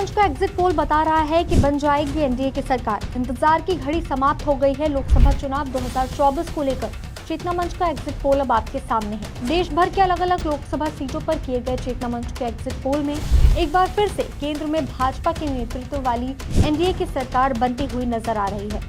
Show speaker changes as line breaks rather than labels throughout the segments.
मंच का exit poll बता रहा है कि बन जाएगी एनडीए की सरकार। इंतजार की घड़ी समाप्त हो गई है। लोकसभा चुनाव 2024 को लेकर चेतना मंच का एग्जिट पोल अब आपके सामने है। देश भर के अलग अलग लोकसभा सीटों पर किए गए चेतना मंच के एग्जिट पोल में एक बार फिर से केंद्र में भाजपा के नेतृत्व वाली एनडीए की सरकार बनती हुई नजर आ रही है।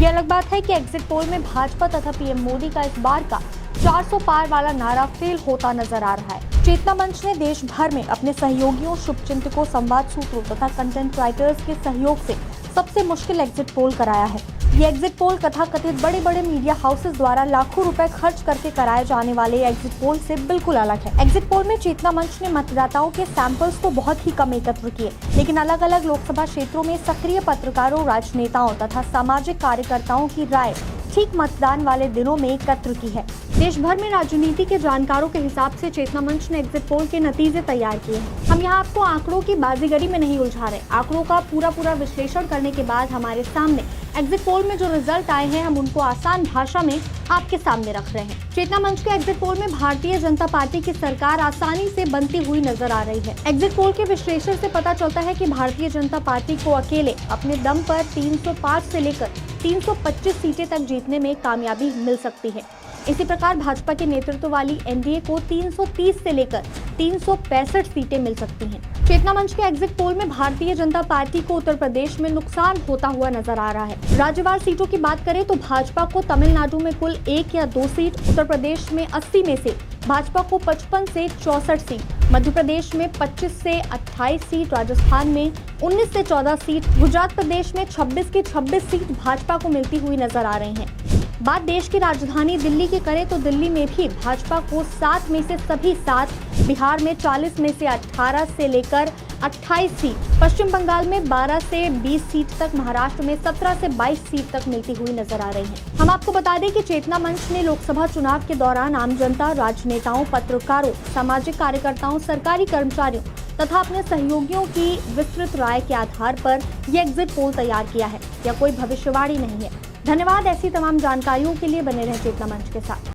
ये अलग बात है कि एग्जिट पोल में भाजपा तथा पीएम मोदी का इस बार का 400 पार वाला नारा फेल होता नजर आ रहा है। चेतना मंच ने देश भर में अपने सहयोगियों, शुभचिंतकों, संवाद सूत्रों तथा कंटेंट राइटर्स के सहयोग से सबसे मुश्किल एग्जिट पोल कराया है। ये एग्जिट पोल कथित बड़े बड़े मीडिया हाउसेस द्वारा लाखों रुपए खर्च करके कराए जाने वाले एग्जिट पोल से बिल्कुल अलग है। एग्जिट पोल में चेतना मंच ने मतदाताओं के सैंपल्स तो बहुत ही कम एकत्र किए, लेकिन अलग अलग लोकसभा क्षेत्रों में सक्रिय पत्रकारों, राजनेताओं तथा सामाजिक कार्यकर्ताओं की राय ठीक मतदान वाले दिनों में एकत्र की है। देश भर में राजनीति के जानकारों के हिसाब से चेतना मंच ने एग्जिट पोल के नतीजे तैयार किए हैं। हम यहाँ आपको आंकड़ों की बाजीगरी में नहीं उलझा रहे। आंकड़ों का पूरा विश्लेषण करने के बाद हमारे सामने एग्जिट पोल में जो रिजल्ट आए हैं, हम उनको आसान भाषा में आपके सामने रख रहे हैं। चेतना मंच के एग्जिट पोल में भारतीय जनता पार्टी की सरकार आसानी से बनती हुई नजर आ रही है। एग्जिट पोल के विश्लेषण से पता चलता है कि भारतीय जनता पार्टी को अकेले अपने दम पर 305 से लेकर 325 सीटें तक जीतने में कामयाबी मिल सकती है। इसी प्रकार भाजपा के नेतृत्व वाली एनडीए को 330 से लेकर 365 सीटें मिल सकती हैं। चेतना मंच के एग्जिट पोल में भारतीय जनता पार्टी को उत्तर प्रदेश में नुकसान होता हुआ नजर आ रहा है। राज्यवार सीटों की बात करें तो भाजपा को तमिलनाडु में कुल 1 या 2 सीट, उत्तर प्रदेश में 80 में से भाजपा को 55 से 64 सीट, मध्य प्रदेश में 25 से 28 सीट, राजस्थान में 19 से 14 सीट, गुजरात प्रदेश में 26 की 26 सीट भाजपा को मिलती हुई नजर आ रही हैं। बात देश की राजधानी दिल्ली की करें तो दिल्ली में भी भाजपा को 7 में से सभी 7, बिहार में 40 में से 18 से लेकर 28 सीट, पश्चिम बंगाल में 12 से 20 सीट तक, महाराष्ट्र में 17 से 22 सीट तक मिलती हुई नजर आ रही है। हम आपको बता दें कि चेतना मंच ने लोकसभा चुनाव के दौरान आम जनता, राजनेताओं, पत्रकारों, सामाजिक कार्यकर्ताओं, सरकारी कर्मचारियों तथा अपने सहयोगियों की विस्तृत राय के आधार पर यह एग्जिट पोल तैयार किया है। यह कोई भविष्यवाणी नहीं है। धन्यवाद। ऐसी तमाम जानकारियों के लिए बने रहें चेतना मंच के साथ।